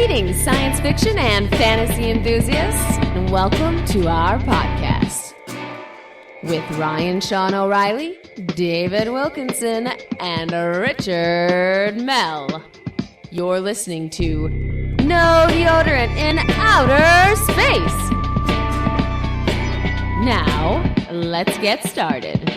Greetings, science fiction and fantasy enthusiasts, and welcome to our podcast. With Ryan Sean O'Reilly, David Wilkinson, and Richard Mell. You're listening to No Deodorant in Outer Space. Now, let's get started.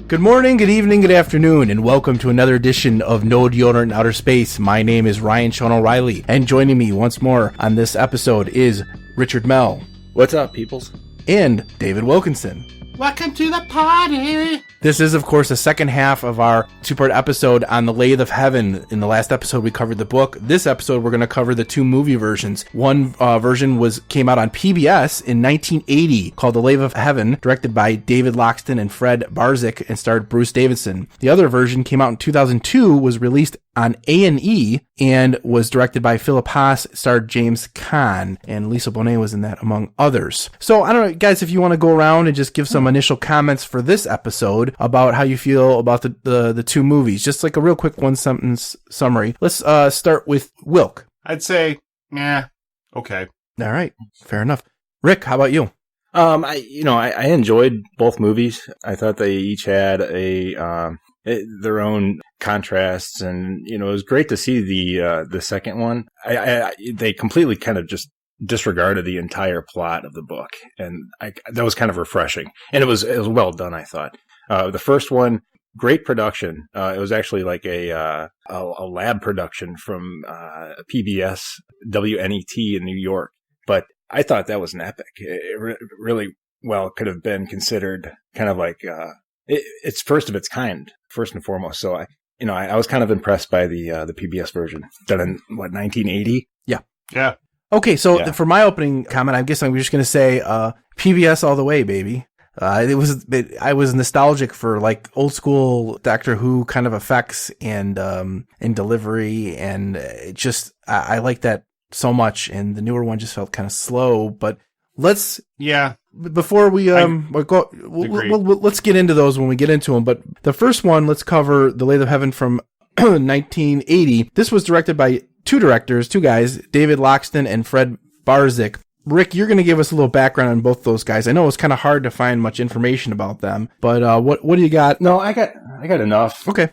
Good morning, good evening, good afternoon, and welcome to another edition of No Deodorant in Outer Space. My name is Ryan Sean O'Reilly, and joining me once more on this episode is Richard Mell. What's up, peoples? And David Wilkinson. Welcome to the party! This is, of course, the second half of our two-part episode on the Lathe of Heaven. In the last episode, we covered the book. This episode, we're going to cover the two movie versions. One version came out on PBS in 1980, called The Lathe of Heaven, directed by David Loxton and Fred Barzyk, and starred Bruce Davison. The other version came out in 2002, was released on A&E, and was directed by Philip Haas, starred James Caan, and Lisa Bonet was in that, among others. So, I don't know, guys, if you want to go around and just give some initial comments for this episode about how you feel about the two movies. Just like a real quick one-sentence summary. Let's start with Wilk. I'd say, okay. All right, fair enough. Rick, how about you? I enjoyed both movies. I thought they each had their own contrasts, and it was great to see the second one. They completely kind of just disregarded the entire plot of the book, and that was kind of refreshing. And it was well done, I thought. The first one, great production. It was actually like a lab production from PBS WNET in New York. But I thought that was an epic. It really could have been considered kind of like it's first of its kind, first and foremost. So I was kind of impressed by the PBS version done in 1980. Yeah. Okay, so for my opening comment, I guess I'm just going to say PBS all the way, baby. I was nostalgic for like old school Doctor Who kind of effects and delivery, and I like that so much. And the newer one just felt kind of slow. But let's before we let's get into those when we get into them. But the first one, let's cover The Lathe of Heaven from 1980. This was directed by two guys, David Loxton and Fred Barzyk. Rick, you're going to give us a little background on both those guys. I know it's kind of hard to find much information about them, but what do you got? No, I got enough. Okay.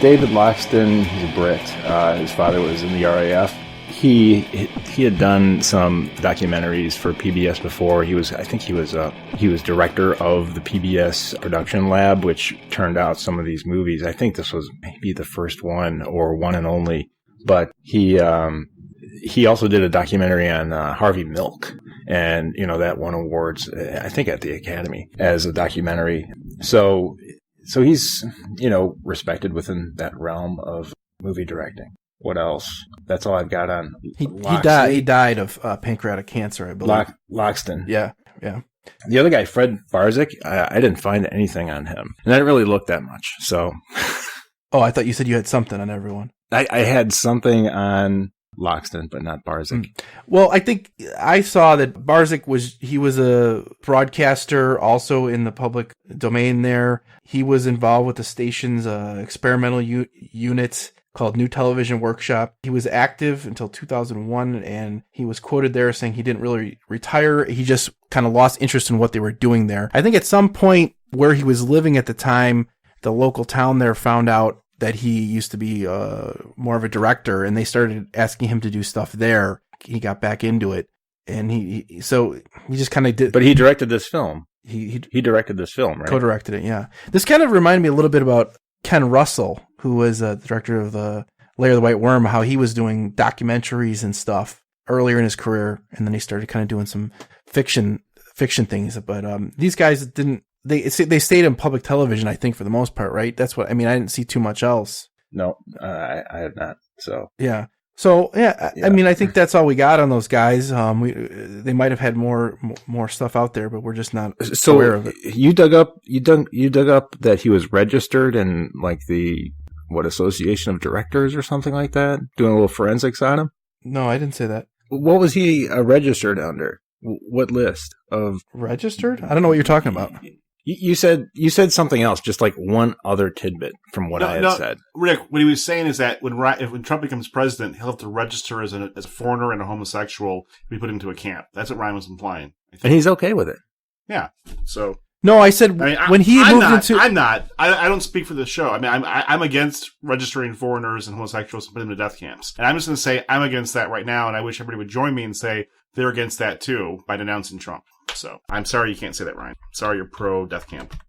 David Loxton, he's a Brit. His father was in the RAF. He had done some documentaries for PBS before. I think he was director of the PBS production lab, which turned out some of these movies. I think this was maybe the first one or one and only. But he also did a documentary on Harvey Milk, and that won awards, I think, at the Academy as a documentary. So he's respected within that realm of movie directing. What else? That's all I've got on. He died of pancreatic cancer, I believe. Loxton. Yeah. The other guy, Fred Barzyk, I didn't find anything on him, and I didn't really look that much. So. Oh, I thought you said you had something on everyone. I had something on Loxton, but not Barzyk. Well, I think I saw that Barzyk was a broadcaster, also in the public domain. There, he was involved with the station's experimental unit called New Television Workshop. He was active until 2001, and he was quoted there saying he didn't really retire. He just kind of lost interest in what they were doing there. I think at some point where he was living at the time, the local town there found out that he used to be more of a director, and they started asking him to do stuff there. He got back into it, and he just kind of did. But he directed this film. He directed this film, right? Co-directed it, yeah. This kind of reminded me a little bit about Ken Russell, who was the director of the Lair of the White Worm, how he was doing documentaries and stuff earlier in his career, and then he started kind of doing some fiction things. But these guys didn't. They stayed in public television, I think, for the most part, right? That's what I mean. I didn't see too much else. No, I have not. So yeah. So yeah, I mean, I think that's all we got on those guys. They might have had more stuff out there, but we're just not aware of it. You dug up that he was registered in like the Association of Directors or something like that, doing a little forensics on him. No, I didn't say that. What was he registered under? What list of registered? I don't know what you're talking about. You said something else, just like one other tidbit from what I had said. Rick, what he was saying is that when Trump becomes president, he'll have to register as a foreigner and a homosexual to be put into a camp. That's what Ryan was implying. And he's okay with it. Yeah. So. No, I said when he moved into. I'm not. I don't speak for the show. I mean, I'm against registering foreigners and homosexuals and putting them to death camps. And I'm just going to say I'm against that right now. And I wish everybody would join me and say they're against that too by denouncing Trump. So I'm sorry you can't say that, Ryan. Sorry you're pro death camp.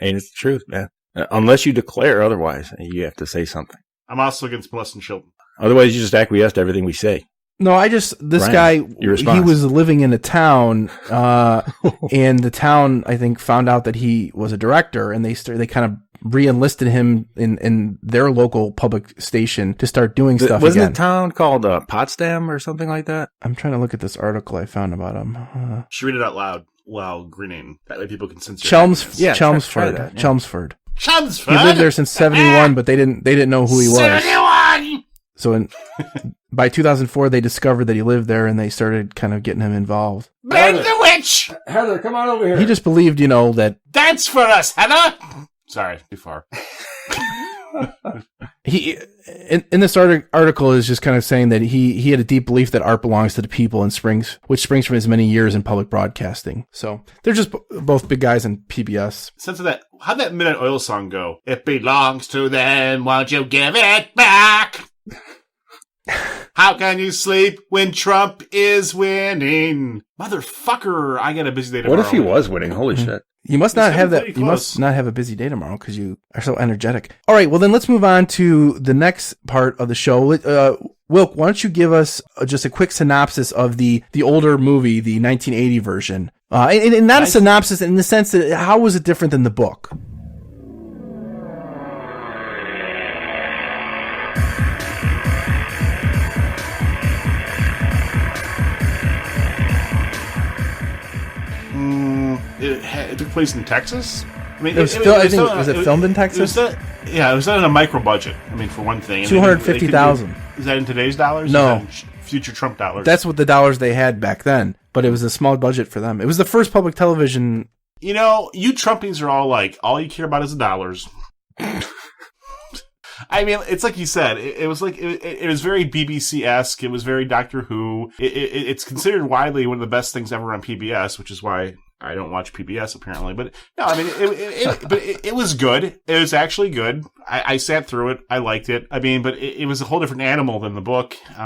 Ain't it's the truth, man. Unless you declare otherwise, you have to say something. I'm also against molesting children. Otherwise, you just acquiesce to everything we say. No, this guy, he was living in a town, and the town, I think, found out that he was a director, and they kind of re-enlisted him in their local public station to start doing stuff Wasn't again. the town called Potsdam or something like that? I'm trying to look at this article I found about him. Should read it out loud while grinning. That way people can censor. Chelmsford. Chelmsford. He lived there since 71, but they didn't know who he was. 71! So by 2004, they discovered that he lived there, and they started kind of getting him involved. Burn the witch! Heather, come on over here. He just believed, that... Dance for us, Heather! Sorry, too far. He in this article is just kind of saying that he had a deep belief that art belongs to the people and which springs from his many years in public broadcasting. So they're just both big guys in PBS. Sense of that, how'd that Midnight Oil song go? It belongs to them, won't you give it back? How can you sleep when Trump is winning? Motherfucker, I got a busy day tomorrow. What if he was winning? Holy shit. You must not have that. You must not have a busy day tomorrow because you are so energetic. All right. Well, then let's move on to the next part of the show. Wilk, why don't you give us just a quick synopsis of the older movie, the 1980 version, and not a synopsis in the sense that how was it different than the book? It took place in Texas. I mean, was it filmed in Texas? It was done on a micro budget. I mean, for one thing, $250,000. Is that in today's dollars? No, is that in future Trump dollars. That's what the dollars they had back then. But it was a small budget for them. It was the first public television. You Trumpies are all you care about is the dollars. I mean, it's like you said. It was like it was very BBC-esque. It was very Doctor Who. It's considered widely one of the best things ever on PBS, which is why I don't watch PBS apparently. But no, I mean, it was good. It was actually good. I sat through it. I liked it. I mean, but it was a whole different animal than the book. It's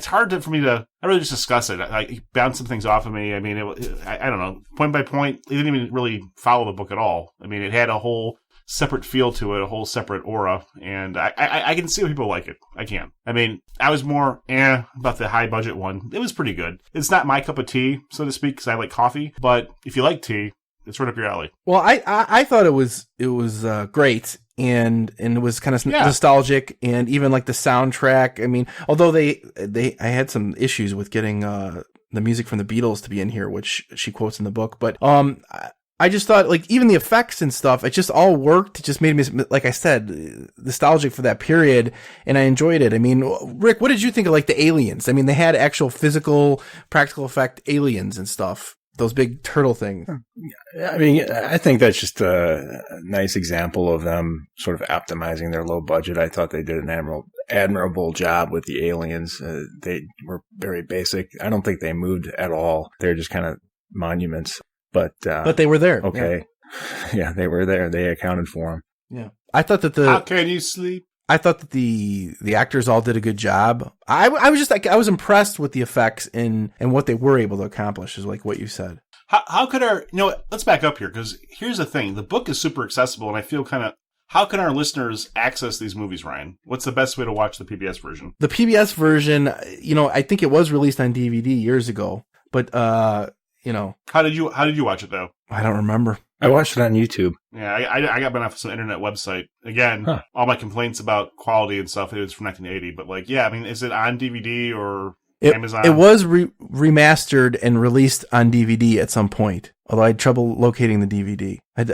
hard for me to. I really just discuss it. It bounced some things off of me. I mean, I don't know. Point by point, it didn't even really follow the book at all. I mean, it had a whole separate feel to it, a whole separate aura, and I can see why people like it. I can. I mean, I was more about the high budget one. It was pretty good. It's not my cup of tea, so to speak, because I like coffee. But if you like tea, it's right up your alley. Well, I thought it was great, and it was kind of nostalgic, and even like the soundtrack. I mean, although I had some issues with getting the music from the Beatles to be in here, which she quotes in the book, but I just thought, like, even the effects and stuff, it just all worked. It just made me, like I said, nostalgic for that period, and I enjoyed it. I mean, Rick, what did you think of, like, the aliens? I mean, they had actual physical, practical effect aliens and stuff. Those big turtle things. I mean, I think that's just a nice example of them sort of optimizing their low budget. I thought they did an admirable job with the aliens. They were very basic. I don't think they moved at all. They're just kind of monuments. But they were there. Okay. Yeah, they were there. They accounted for them. Yeah. I thought that How can you sleep? I thought that the actors all did a good job. I was just like, I was impressed with the effects and what they were able to accomplish, is like what you said. How could let's back up here, because here's the thing. The book is super accessible, and I feel how can our listeners access these movies, Ryan? What's the best way to watch the PBS version? The PBS version, I think it was released on DVD years ago, but how did you watch it though? I don't remember. I watched it on YouTube. Yeah, I got off some internet website. Again, all my complaints about quality and stuff, it was from 1980. But I mean, is it on DVD or Amazon? It was remastered and released on DVD at some point. Although I had trouble locating the DVD. I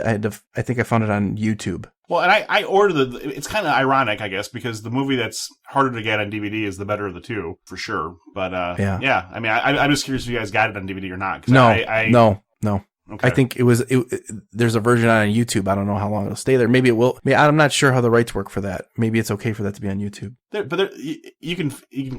think I found it on YouTube. Well, and I ordered it's kind of ironic, I guess, because the movie that's harder to get on DVD is the better of the two, for sure. But, yeah, I mean, I'm just curious if you guys got it on DVD or not. No. Okay. I think there's a version on YouTube. I don't know how long it'll stay there. Maybe it will. I'm not sure how the rights work for that. Maybe it's okay for that to be on YouTube. You can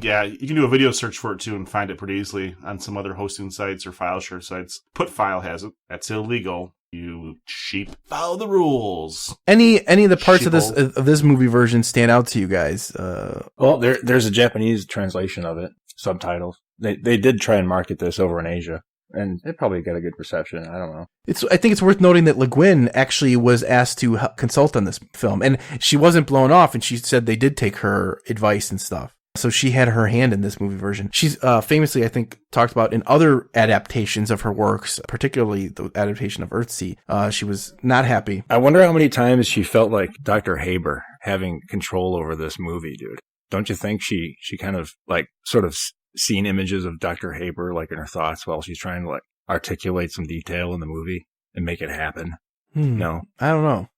do a video search for it too and find it pretty easily on some other hosting sites or file share sites. Putfile has it. That's illegal. You sheep. Follow the rules. Any of the parts of this movie version stand out to you guys? Well, there's a Japanese translation of it, subtitles. They did try and market this over in Asia, and it probably got a good reception. I don't know. I think it's worth noting that Le Guin actually was asked to consult on this film, and she wasn't blown off, and she said they did take her advice and stuff. So she had her hand in this movie version. She's famously, I think, talked about in other adaptations of her works, particularly the adaptation of Earthsea. She was not happy. I wonder how many times she felt like Dr. Haber having control over this movie, dude. Don't you think she kind of like sort of seen images of Dr. Haber like in her thoughts while she's trying to like articulate some detail in the movie and make it happen? No, I don't know.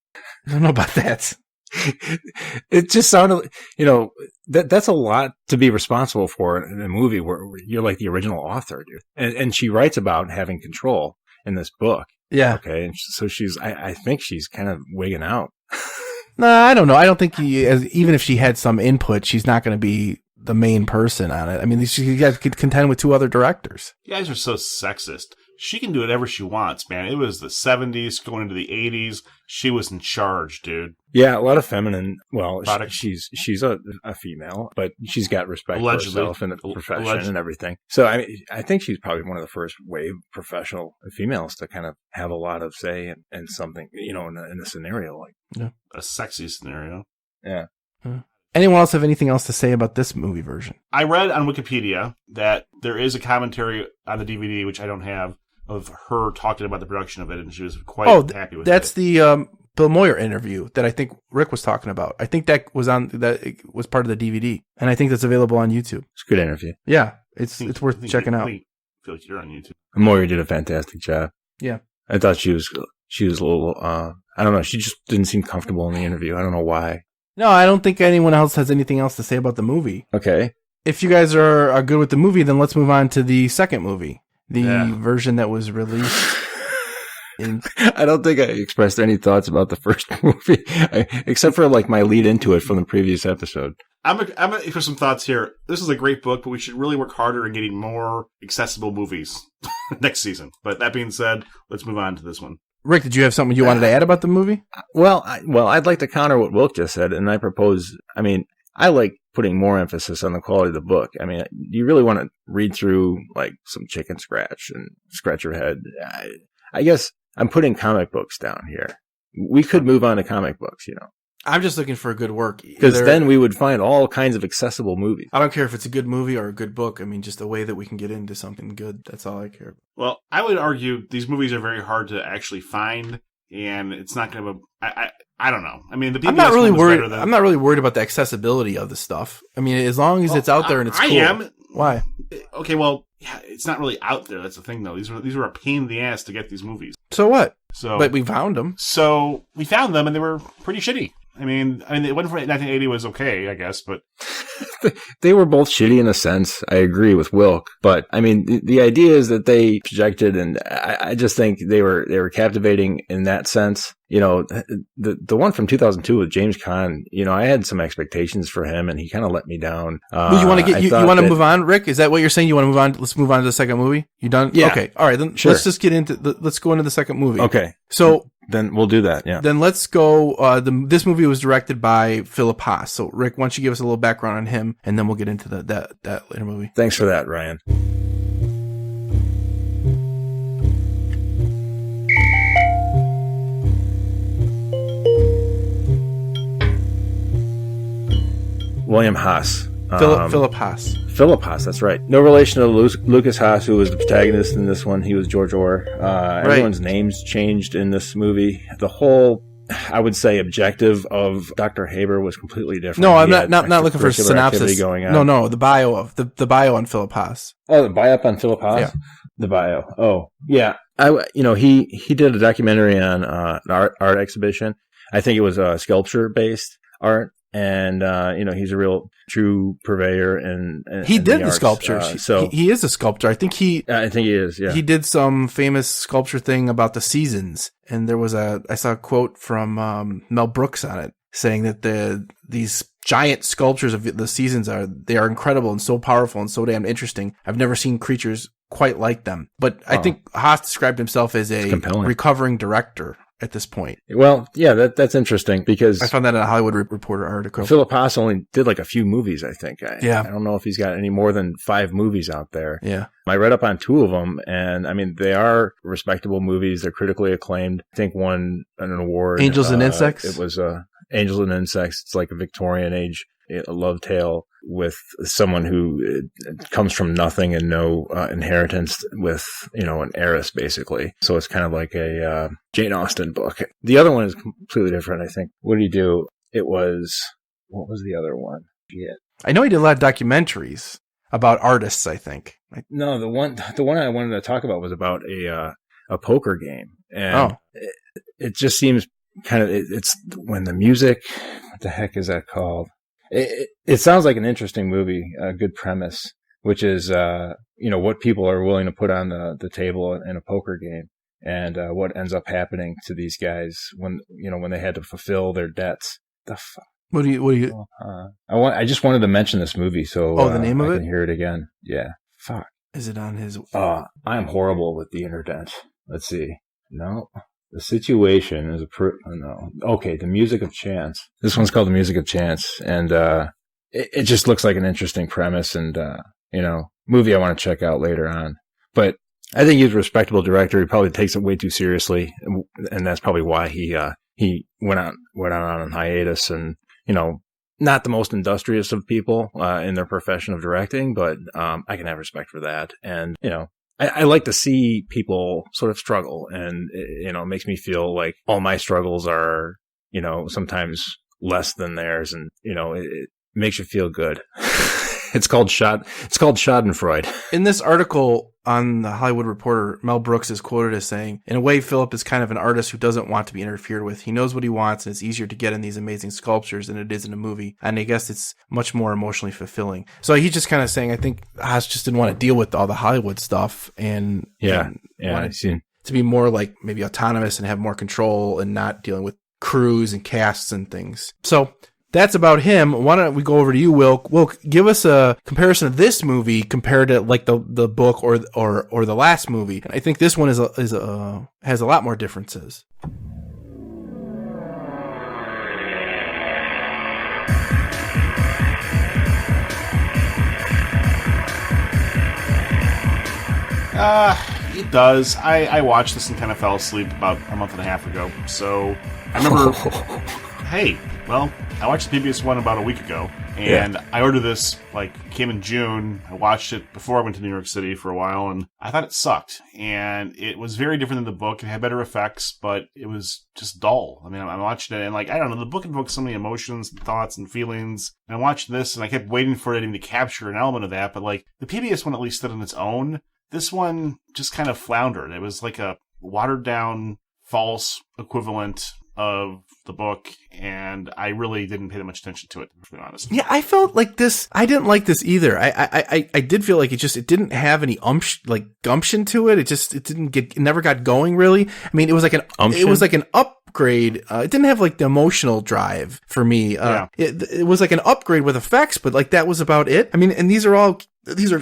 I don't know about that. It just sounded, that's a lot to be responsible for in a movie where you're like the original author, dude. And she writes about having control in this book. Yeah. Okay. And so I think she's kind of wigging out. No, I don't know. I don't think even if she had some input, she's not going to be the main person on it. I mean, she could contend with two other directors. You guys are so sexist. She can do whatever she wants, man. It was the 70s going into the 80s. She was in charge, dude. Yeah, a lot of feminine. Well, product. she's a female, but she's got respect Allegedly. for herself and the profession and everything. So I think she's probably one of the first wave professional females to kind of have a lot of say in something, in a scenario like a sexy scenario. Yeah. Anyone else have anything else to say about this movie version? I read on Wikipedia that there is a commentary on the DVD, which I don't have, of her talking about the production of it, and she was quite happy with it. That's the Bill Moyer interview that I think Rick was talking about. I think that was part of the DVD, and I think that's available on YouTube. It's a good interview. Yeah, it's worth checking out. I feel like you're on YouTube. Moyer did a fantastic job. Yeah, I thought she was a little. I don't know. She just didn't seem comfortable in the interview. I don't know why. No, I don't think anyone else has anything else to say about the movie. Okay. If you guys are good with the movie, then let's move on to the second movie. The version that was released. I don't think I expressed any thoughts about the first movie, except for like my lead into it from the previous episode. I'm for some thoughts here. This is a great book, but we should really work harder in getting more accessible movies next season. But that being said, let's move on to this one. Rick, did you have something you wanted to add about the movie? Well, I'd like to counter what Wilk just said, and I propose. I like putting more emphasis on the quality of the book. I mean, you really want to read through like some chicken scratch and scratch your head. I guess I'm putting comic books down here. We could move on to comic books, I'm just looking for a good work. Because then we would find all kinds of accessible movies. I don't care if it's a good movie or a good book. I mean, just a way that we can get into something good. That's all I care about. Well, I would argue these movies are very hard to actually find, and it's not going to. I don't know. I mean, the PBS I'm not really worried. Than... I'm not really worried about the accessibility of the stuff. I mean, as long as it's out there and it's cool. I am. Why? Okay, well, yeah, it's not really out there. That's the thing, though. These were a pain in the ass to get these movies. So what? But we found them. So we found them, and they were pretty shitty. I mean, it went for 1980 was okay, I guess, but they were both shitty in a sense. I agree with Wilk, but I mean, the idea is that they projected, and I just think they were captivating in that sense. The one from 2002 with James Caan, I had some expectations for him, and he kind of let me down. You want to move on, Rick? Is that what you're saying? You want to move on? Let's move on to the second movie. You done? Yeah. Okay. All right. Then sure. Let's just let's go into the second movie. Okay. So. Then we'll do that, yeah. Then let's go. This movie was directed by Philip Haas. So, Rick, why don't you give us a little background on him, and then we'll get into that later movie. Thanks for that, Ryan. William Haas. Philip Haas. Philip Haas, that's right. No relation to Lucas Haas, who was the protagonist in this one. He was George Orr. Everyone's names changed in this movie. The whole, I would say, objective of Dr. Haber was completely different. No, I'm not looking for a synopsis. Going on. No, the bio on Philip Haas. Oh, the bio on Philip Haas? Yeah. The bio. Oh, yeah. He did a documentary on an art exhibition. I think it was sculpture based art. And, he's a real true purveyor and he did the sculptures. So he is a sculptor. I think he is. Yeah. He did some famous sculpture thing about the seasons. And there was I saw a quote from, Mel Brooks on it saying that these giant sculptures of the seasons they are incredible and so powerful and so damn interesting. I've never seen creatures quite like them. But I think Haas described himself as a recovering director at this point. Well, yeah, that's interesting because I found that in a Hollywood Reporter article. Philip Haas only did like a few movies, I think. I don't know if he's got any more than 5 movies out there. Yeah. I read up on 2 of them, and I mean, they are respectable movies. They're critically acclaimed. I think won an award. Angels and Insects? It was Angels and Insects. It's like a Victorian age love tale with someone who comes from nothing and no inheritance with, an heiress, basically. So it's kind of like a Jane Austen book. The other one is completely different, I think. What did he do? What was the other one? Yeah. I know he did a lot of documentaries about artists, I think. No, the one I wanted to talk about was about a poker game. And it just seems kind of, it's when the music, what the heck is that called? It sounds like an interesting movie, a good premise, which is, what people are willing to put on the table in a poker game and, what ends up happening to these guys when they had to fulfill their debts. The fuck? What do you? I just wanted to mention this movie so the name of I it? can hear it again. Yeah. Fuck. Is it on his? I am horrible with the internet. Let's see. No. The Situation is no. Okay, The Music of Chance. This one's called The Music of Chance, and it just looks like an interesting premise and movie I want to check out later on. But I think he's a respectable director. He probably takes it way too seriously, and that's probably why he went on hiatus. And not the most industrious of people in their profession of directing, but I can have respect for that. And I like to see people sort of struggle, and it makes me feel like all my struggles are, sometimes less than theirs, and it makes you feel good. It's called Schadenfreude. In this article on the Hollywood Reporter, Mel Brooks is quoted as saying, "In a way, Philip is kind of an artist who doesn't want to be interfered with. He knows what he wants, and it's easier to get in these amazing sculptures than it is in a movie. And I guess it's much more emotionally fulfilling." So he's just kind of saying, I think Haas just didn't want to deal with all the Hollywood stuff and wanted to be more like maybe autonomous and have more control and not dealing with crews and casts and things. So that's about him. Why don't we go over to you, Will? Will, give us a comparison of this movie compared to like the book or the last movie. I think this one has a lot more differences. It does. I watched this and kind of fell asleep about a month and a half ago. So I remember, hey, well, I watched the previous one about a week ago, and I ordered this, came in June. I watched it before I went to New York City for a while, and I thought it sucked. And it was very different than the book. It had better effects, but it was just dull. I mean, I'm watching it, and I don't know, the book invokes so many emotions and thoughts and feelings. And I watched this, and I kept waiting for it even to capture an element of that, but the PBS one at least stood on its own. This one just kind of floundered. It was like a watered-down, false equivalent of the book, and I really didn't pay that much attention to it, to be honest. Yeah, I felt like this. I didn't like this either. I did feel like it didn't have any gumption to it. It never got going really. I mean, it was like an upgrade. It didn't have the emotional drive for me. It was like an upgrade with effects, but that was about it. I mean, and these are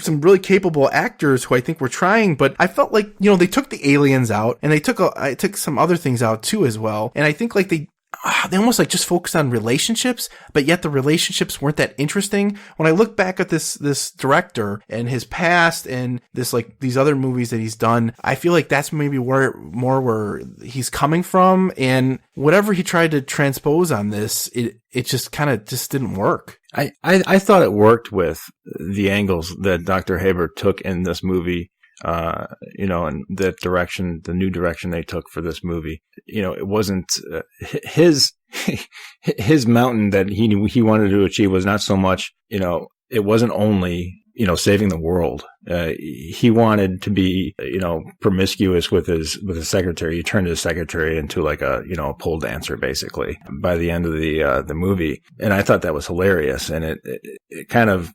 some really capable actors who I think were trying, but I felt like, they took the aliens out and I took some other things out too as well. And I think they almost just focused on relationships, but yet the relationships weren't that interesting. When I look back at this director and his past and these other movies that he's done, I feel like that's maybe where he's coming from, and whatever he tried to transpose on this, it just kind of just didn't work. I thought it worked with the angles that Dr. Haber took in this movie. And the new direction they took for this movie, it wasn't his mountain that he wanted to achieve was not so much, it wasn't only saving the world. He wanted to be, promiscuous with his secretary. He turned his secretary into like a pole dancer, basically, by the end of the movie. And I thought that was hilarious. And it kind of,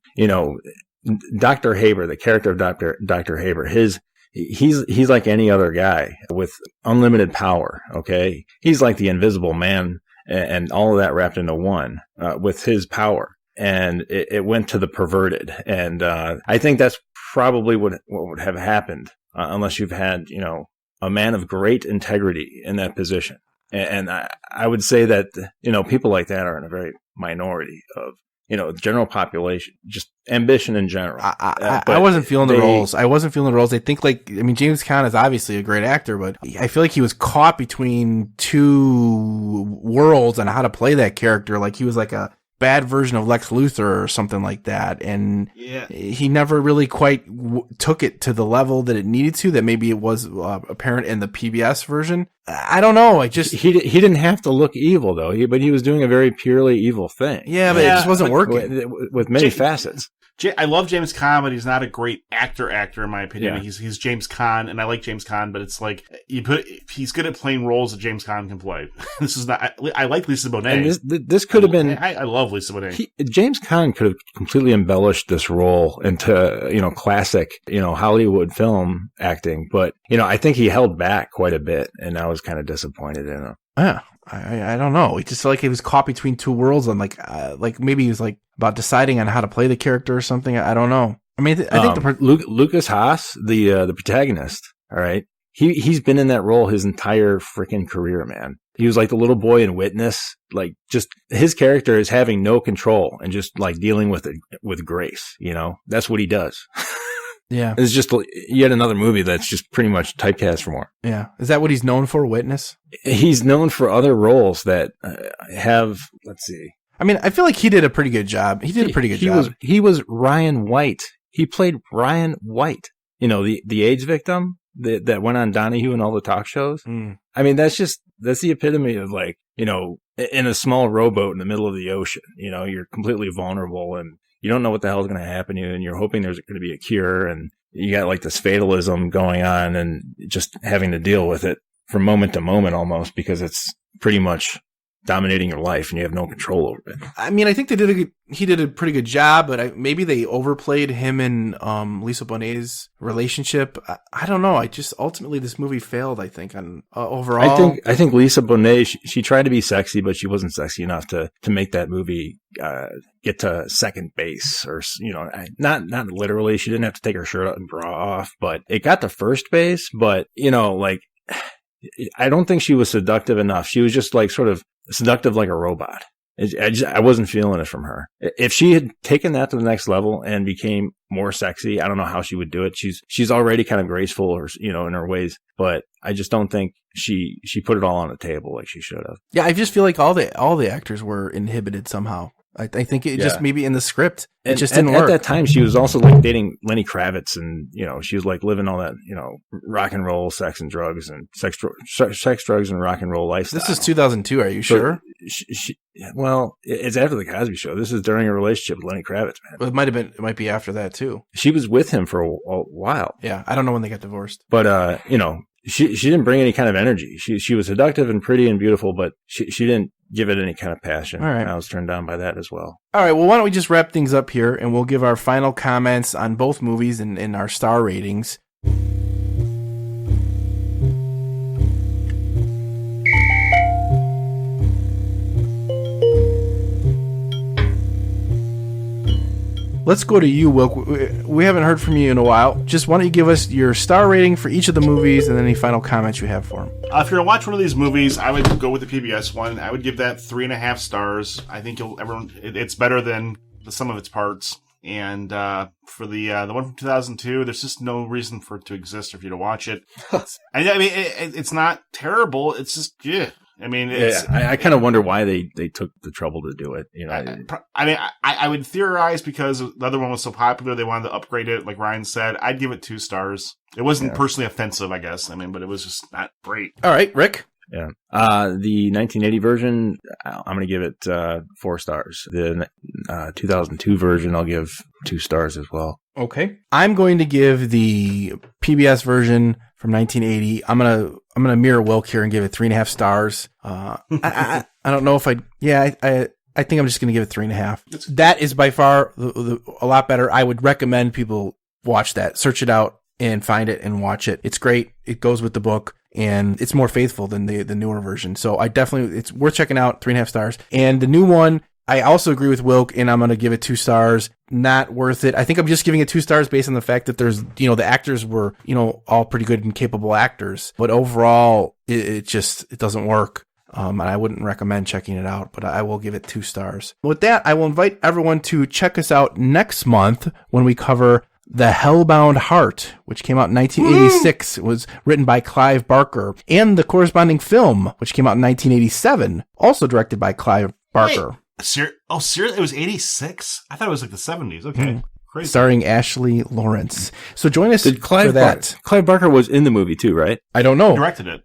Dr. Haber, the character of Dr. Haber, he's like any other guy with unlimited power. Okay. He's like the Invisible Man and all of that wrapped into one, with his power. And it went to the perverted. And I think that's probably what would have happened, unless you've had, a man of great integrity in that position. And I would say that, people like that are in a very minority of, the general population, just ambition in general. I wasn't feeling the roles. I think James Caan is obviously a great actor, but I feel like he was caught between two worlds on how to play that character. Like he was like a bad version of Lex Luthor or something like that. And he never really quite took it to the level that it needed to, that maybe it was apparent in the PBS version. I don't know. He didn't have to look evil though, but he was doing a very purely evil thing. Yeah, but it just wasn't working with many facets. I love James Caan, but he's not a great actor in my opinion. Yeah. He's James Caan, and I like James Caan, but it's like he's good at playing roles that James Caan can play. This is not. I like Lisa Bonet. And this could have been. I love Lisa Bonet. James Caan could have completely embellished this role into classic Hollywood film acting, but I think he held back quite a bit, and I was kind of disappointed in him. Yeah. I don't know. He just felt like he was caught between two worlds, and like maybe he was like about deciding on how to play the character or something. I don't know. I mean, I think Lucas Haas, the protagonist. All right, he's been in that role his entire freaking career, man. He was like the little boy in Witness. Like, just his character is having no control and just like dealing with it with grace. That's what he does. Yeah. It's just yet another movie that's just pretty much typecast for more. Yeah. Is that what he's known for, Witness? He's known for other roles that have, let's see. I mean, I feel like he did a pretty good job. He was Ryan White. He played Ryan White. The AIDS victim that went on Donahue and all the talk shows. Mm. I mean, that's the epitome of like, in a small rowboat in the middle of the ocean, you're completely vulnerable and you don't know what the hell is going to happen to you, and you're hoping there's going to be a cure, and you got like this fatalism going on and just having to deal with it from moment to moment almost, because it's pretty much dominating your life and you have no control over it. I mean, I think he did a pretty good job, but maybe they overplayed him and Lisa Bonet's relationship. I don't know. Ultimately this movie failed, I think, on overall. I think Lisa Bonet, she tried to be sexy, but she wasn't sexy enough to make that movie get to second base, or not literally. She didn't have to take her shirt and bra off, but it got to first base. But I don't think she was seductive enough. She was just like sort of seductive like a robot. I wasn't feeling it from her. If she had taken that to the next level and became more sexy, I don't know how she would do it. She's already kind of graceful, or in her ways, but I just don't think she put it all on the table like she should have. Yeah, I just feel like all the actors were inhibited somehow. I think it just maybe in the script it just didn't work. At that time, she was also like dating Lenny Kravitz, and she was like living all that rock and roll, sex and drugs, and sex, drugs, and rock and roll lifestyle. This is 2002. Are you sure? Well, it's after the Cosby Show. This is during a relationship with Lenny Kravitz, man. Well, it might be after that too. She was with him for a while. Yeah, I don't know when they got divorced, but she didn't bring any kind of energy. She was seductive and pretty and beautiful, but she didn't give it any kind of passion. All right. I was turned on by that as well. All right. Well, why don't we just wrap things up here, and we'll give our final comments on both movies and our star ratings. Let's go to you, Wilk. We haven't heard from you in a while. Just why don't you give us your star rating for each of the movies and any final comments you have for them. If you're going to watch one of these movies, I would go with the PBS one. I would give that 3.5 stars. I think it's better than the sum of its parts. And for the one from 2002, there's just no reason for it to exist for you to watch it. I mean, it's not terrible. It's just, yeah. I mean, I kind of wonder why they took the trouble to do it. I would theorize because the other one was so popular, they wanted to upgrade it. Like Ryan said, I'd give it 2 stars. It wasn't personally offensive, I guess. I mean, but it was just not great. All right, Rick. Yeah. The 1980 version, I'm going to give it 4 stars. The 2002 version, I'll give 2 stars as well. Okay. I'm going to give the PBS version from 1980. I'm gonna mirror Wilk here and give it 3.5 stars. I don't know if I think I'm just gonna give it 3.5. That is by far a lot better. I would recommend people watch that, search it out and find it and watch it. It's great. It goes with the book and it's more faithful than the newer version. So it's worth checking out. 3.5 stars. And the new one, I also agree with Wilk, and I'm going to give it 2 stars. Not worth it. I think I'm just giving it 2 stars based on the fact that there's, the actors were, all pretty good and capable actors. But overall, it doesn't work. And I wouldn't recommend checking it out, but I will give it 2 stars. With that, I will invite everyone to check us out next month when we cover The Hellbound Heart, which came out in 1986. It was written by Clive Barker. And the corresponding film, which came out in 1987, also directed by Clive Barker. Wait. Seriously? It was 86? I thought it was like the 70s. Okay. Crazy. Starring Ashley Lawrence. So join us for that. Clive Barker was in the movie too, right? I don't know.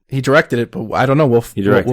He directed it, but I don't know. We'll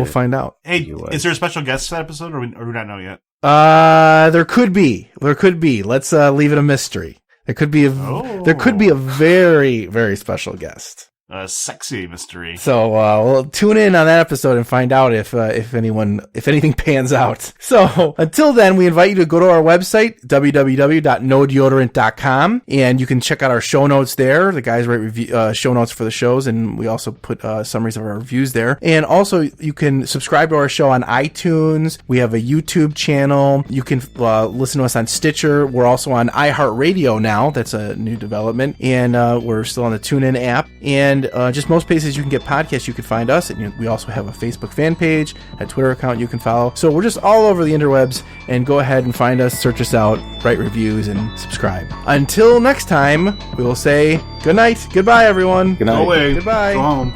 find out. Hey, is there a special guest for that episode, or we not know yet? There could be. Let's leave it a mystery. There could be a very, very special guest. A sexy mystery. So we'll tune in on that episode and find out if anything pans out. So until then, we invite you to go to our website, www.nodeodorant.com, and you can check out our show notes there. The guys write show notes for the shows, and we also put summaries of our reviews there. And also, you can subscribe to our show on iTunes. We have a YouTube channel. You can listen to us on Stitcher. We're also on iHeartRadio now. That's a new development. And we're still on the TuneIn app. And just most places you can get podcasts, you can find us. And we also have a Facebook fan page, a Twitter account you can follow. So we're just all over the interwebs, and go ahead and find us, search us out, write reviews, and subscribe. Until next time, we will say good night. Goodbye, everyone. Good night. Goodbye. Go home.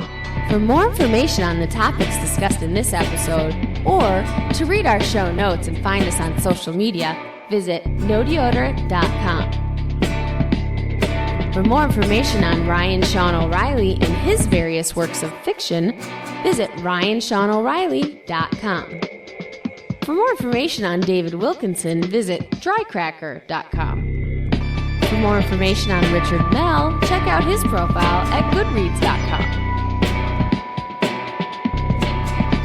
For more information on the topics discussed in this episode, or to read our show notes and find us on social media, visit nodeodorant.com. For more information on Ryan Sean O'Reilly and his various works of fiction, visit ryanseanoreilly.com. For more information on David Wilkinson, visit drycracker.com. For more information on Richard Mell, check out his profile at goodreads.com.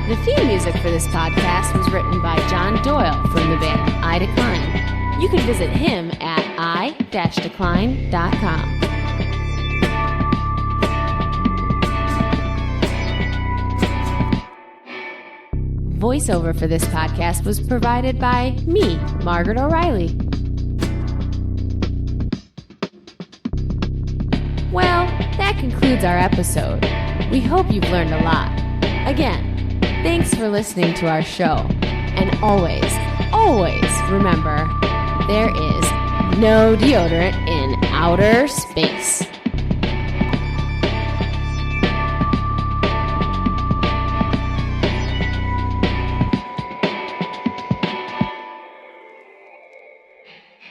The theme music for this podcast was written by John Doyle from the band I Decline. You can visit him at i-decline.com. Voiceover for this podcast was provided by me, Margaret O'Reilly. Well, that concludes our episode. We hope you've learned a lot. Again, thanks for listening to our show. And always, always remember, there is no deodorant in outer space.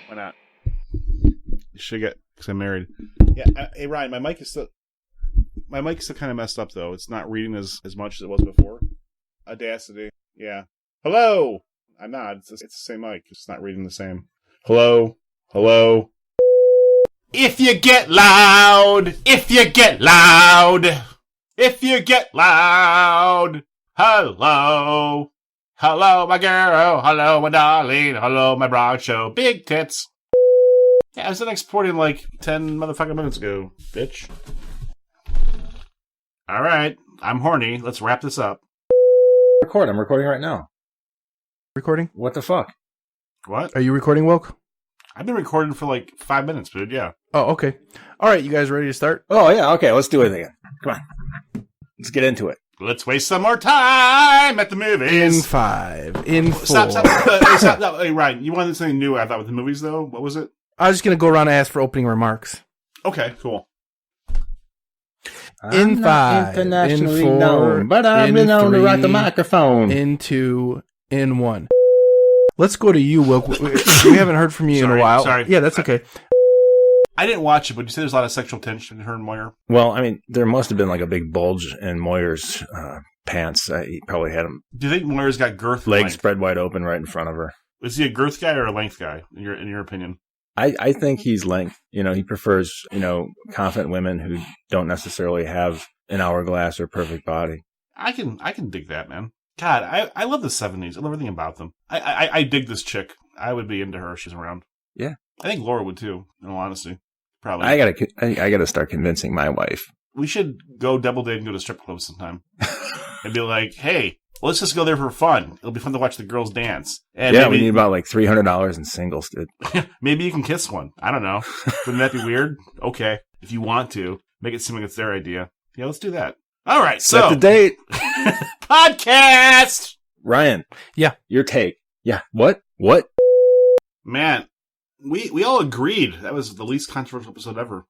Why not? You should get, because I'm married. Yeah, hey Ryan, my mic is still kind of messed up though. It's not reading as much as it was before. Audacity. Yeah. Hello. I'm not. It's the same mic. It's not reading the same. Hello. If you get loud. Hello. Hello, my girl. Hello, my darling. Hello, my broad show. Big tits. Yeah, I was exporting like 10 motherfucking minutes ago, bitch. All right. I'm horny. Let's wrap this up. I'm recording right now. Recording? What the fuck? What? Are you recording, Wilk? I've been recording for like 5 minutes, dude. Yeah. Oh, okay. All right, you guys ready to start? Oh, yeah. Okay, let's do it again. Come on. Let's get into it. Let's waste some more time at the movies. In 5. In 4. Stop. Hey, Ryan, you wanted something new, I thought, with the movies, though? What was it? I was just going to go around and ask for opening remarks. Okay, cool. In 5. Internationally in 4, known, but I've been known to rock the microphone. In 2. In 1. Let's go to you, Wilk. We haven't heard from you in a while. Sorry. Yeah, that's okay. I didn't watch it, but you said there's a lot of sexual tension in her and Moyer. Well, I mean, there must have been like a big bulge in Moyer's pants. He probably had him. Do you think Moyer's got girth? Legs spread wide open right in front of her. Is he a girth guy or a length guy, in your opinion? I think he's length. He prefers, confident women who don't necessarily have an hourglass or perfect body. I can dig that, man. God, I love the 70s. I love everything about them. I dig this chick. I would be into her if she's around. Yeah. I think Laura would too, in all honesty. Probably. I gotta start convincing my wife. We should go double date and go to strip clubs sometime. And be like, hey, let's just go there for fun. It'll be fun to watch the girls dance. And yeah, we need about like $300 in singles, dude. Maybe you can kiss one. I don't know. Wouldn't that be weird? Okay. If you want to, make it seem like it's their idea. Yeah, let's do that. All right, so. Set the date. Podcast! Ryan. Yeah. Your take. Yeah. What? What? Man, we all agreed that was the least controversial episode ever.